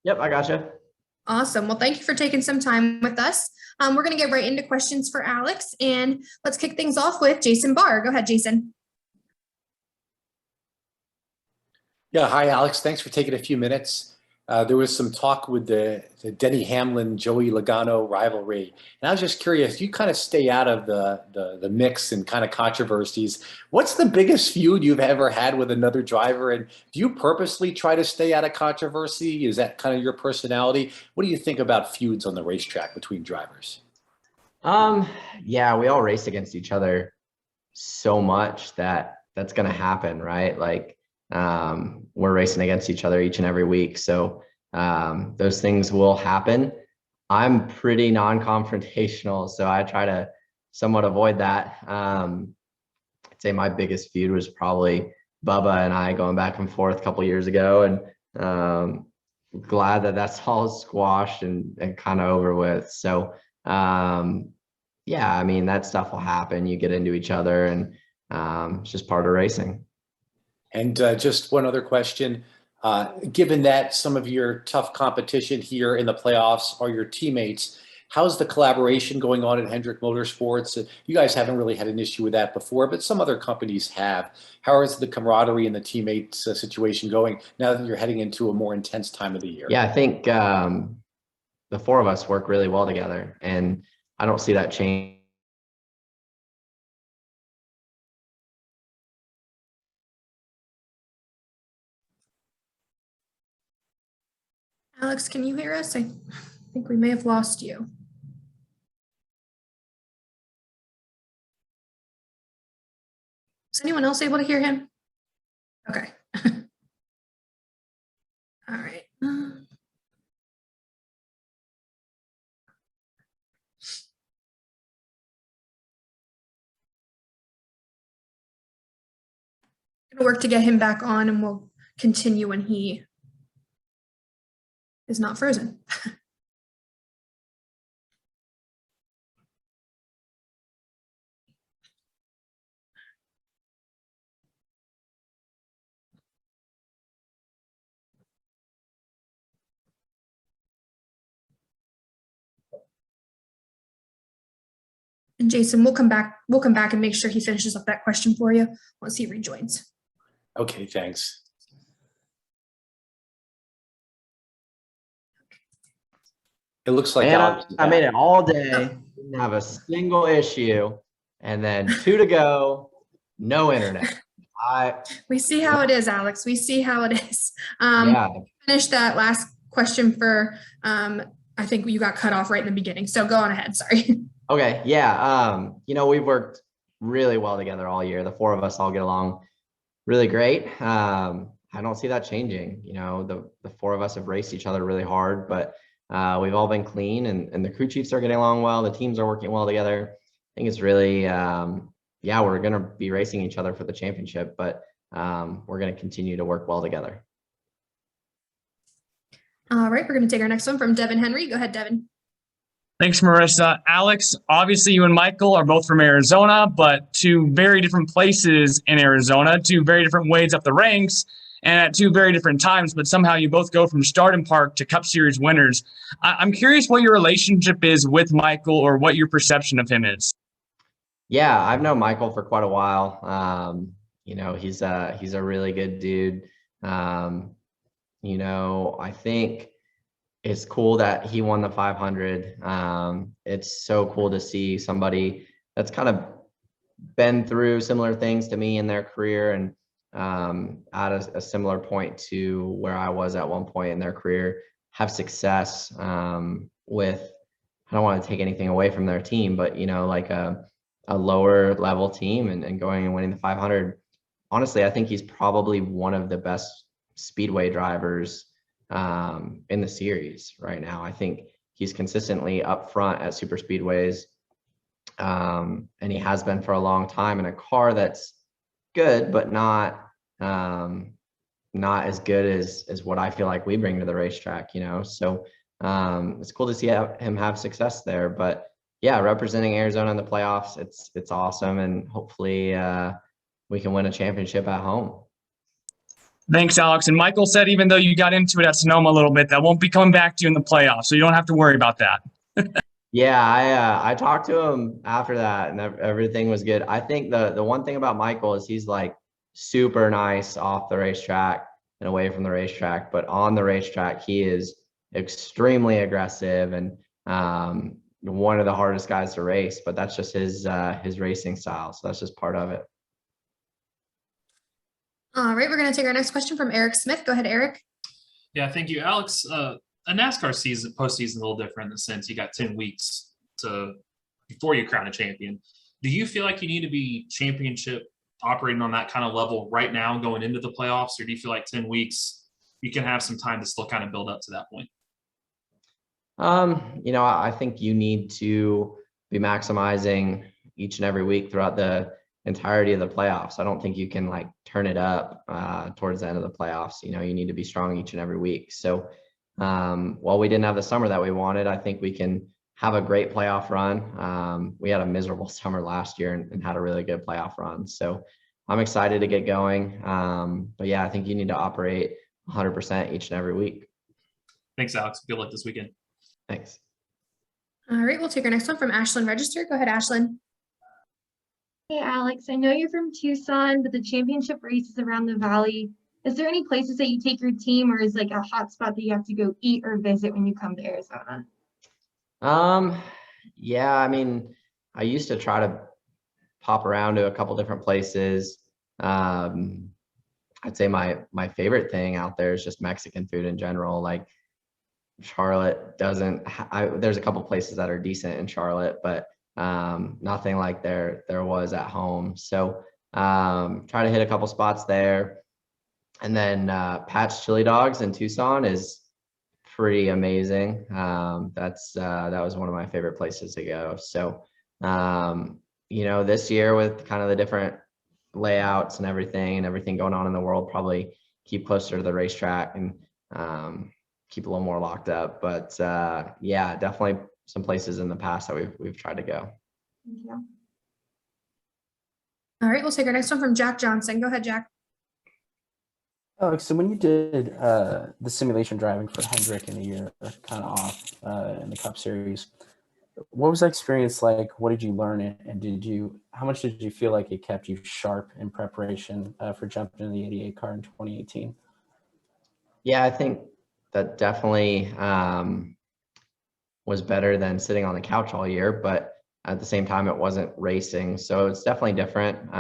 Yep, I gotcha. Awesome. Well, thank you for taking some time with us. We're going to get right into questions for Alex, and let's kick things off with Jason Barr. Go ahead, Jason. Yeah, hi, Alex. Thanks for taking a few minutes. There was some talk with the Denny Hamlin, Joey Logano rivalry, and I was just curious. You kind of stay out of the mix and kind of controversies. What's the biggest feud you've ever had with another driver, and do you purposely try to stay out of controversy? Is that kind of your personality? What do you think about feuds on the racetrack between drivers? Um, yeah, we all race against each other so much that that's gonna happen, right? Like, we're racing against each other each and every week, so those things will happen. I'm pretty non-confrontational, so I try to somewhat avoid that. I'd say my biggest feud was probably Bubba and I going back and forth a couple years ago, and glad that that's all squashed and kind of over with. So yeah, I mean, that stuff will happen. You get into each other, and it's just part of racing. And just one other question. Given that some of your tough competition here in the playoffs are your teammates, how's the collaboration going on at Hendrick Motorsports? You guys haven't really had an issue with that before, but some other companies have. How is the camaraderie and the teammates situation going now that you're heading into a more intense time of the year? Yeah, I think the four of us work really well together, and I don't see that change. Alex, can you hear us? I think we may have lost you. Is anyone else able to hear him? Okay. All right. Gonna work to get him back on, and we'll continue when he is not frozen. And Jason, we'll come back. We'll come back and make sure he finishes up that question for you once he rejoins. Okay, thanks. It looks like I made it all day, didn't have a single issue, and then 2 to go, no internet. We see how it is, Alex. We see how it is. Yeah. Finish that last question for, I think you got cut off right in the beginning. So go on ahead. Sorry. Okay. Yeah. We've worked really well together all year. The four of us all get along really great. I don't see that changing. The four of us have raced each other really hard, but we've all been clean, and the crew chiefs are getting along well. The teams are working well together. I think it's really, yeah, we're going to be racing each other for the championship, but we're going to continue to work well together. All right, we're going to take our next one from Devin Henry. Go ahead, Devin. Thanks, Marissa. Alex, obviously you and Michael are both from Arizona, but two very different places in Arizona, two very different ways up the ranks, and at two very different times, but somehow you both go from start and park to Cup Series winners. I'm curious what your relationship is with Michael, or what your perception of him is. Yeah, I've known Michael for quite a while. He's a really good dude. I think it's cool that he won the 500. It's so cool to see somebody that's kind of been through similar things to me in their career, and at a similar point to where I was at one point in their career, have success with, I don't want to take anything away from their team, but like a lower level team, and going and winning the 500. Honestly, I think he's probably one of the best speedway drivers in the series right now. I think he's consistently up front at super speedways, and he has been for a long time in a car that's good, but not as good as what I feel like we bring to the racetrack. So it's cool to see him have success there. But yeah, representing Arizona in the playoffs, it's awesome, and hopefully we can win a championship at home. Thanks, Alex. And Michael said even though you got into it at Sonoma a little bit, that won't be coming back to you in the playoffs, so you don't have to worry about that. Yeah, I talked to him after that, and everything was good. I think the one thing about Michael is he's like super nice off the racetrack and away from the racetrack, but on the racetrack he is extremely aggressive and one of the hardest guys to race. But that's just his racing style, so that's just part of it. All right, we're going to take our next question from Eric Smith. Go ahead, Eric. Yeah, thank you, Alex. A NASCAR season, postseason, is a little different in the sense you got 10 weeks before you crown a champion. Do you feel like you need to be championship operating on that kind of level right now going into the playoffs, or do you feel like 10 weeks you can have some time to still kind of build up to that point? I think you need to be maximizing each and every week throughout the entirety of the playoffs. I don't think you can like turn it up towards the end of the playoffs. You need to be strong each and every week. So while we didn't have the summer that we wanted, I think we can have a great playoff run. We had a miserable summer last year and had a really good playoff run. So I'm excited to get going. But yeah, I think you need to operate 100% each and every week. Thanks, Alex. Good luck this weekend. Thanks. All right, we'll take our next one from Ashlyn Register. Go ahead, Ashlyn. Hey, Alex, I know you're from Tucson, but the championship race is around the valley. Is there any places that you take your team, or is like a hot spot that you have to go eat or visit when you come to Arizona? Yeah, I mean, I used to try to pop around to a couple different places. I'd say my favorite thing out there is just Mexican food in general. Like Charlotte there's a couple places that are decent in Charlotte, but nothing like there was at home. So try to hit a couple spots there. And then Pat's Chili Dogs in Tucson is pretty amazing. That was one of my favorite places to go. So this year with kind of the different layouts and everything going on in the world, probably keep closer to the racetrack and keep a little more locked up. But yeah, definitely some places in the past that we've tried to go. Thank you. All right, we'll take our next one from Jack Johnson. Go ahead, Jack. Alex, so when you did the simulation driving for Hendrick in a year kind of off in the Cup Series, what was that experience like? What did you learn? And how much did you feel like it kept you sharp in preparation for jumping in the 88 car in 2018? Yeah, I think that definitely was better than sitting on the couch all year, but at the same time, it wasn't racing. So it's definitely different.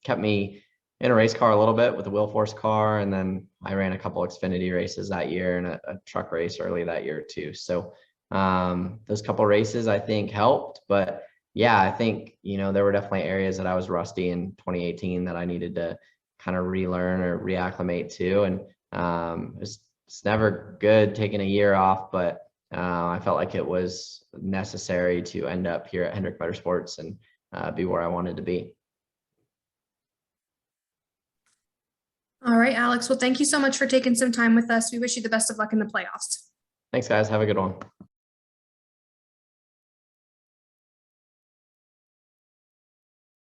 Kept me in a race car a little bit with a Wilforce car. And then I ran a couple Xfinity races that year and a truck race early that year too. So those couple races I think helped, but yeah, I think, there were definitely areas that I was rusty in 2018 that I needed to kind of relearn or reacclimate to. And it's never good taking a year off, but I felt like it was necessary to end up here at Hendrick Motorsports and be where I wanted to be. All right, Alex. Well, thank you so much for taking some time with us. We wish you the best of luck in the playoffs. Thanks, guys. Have a good one.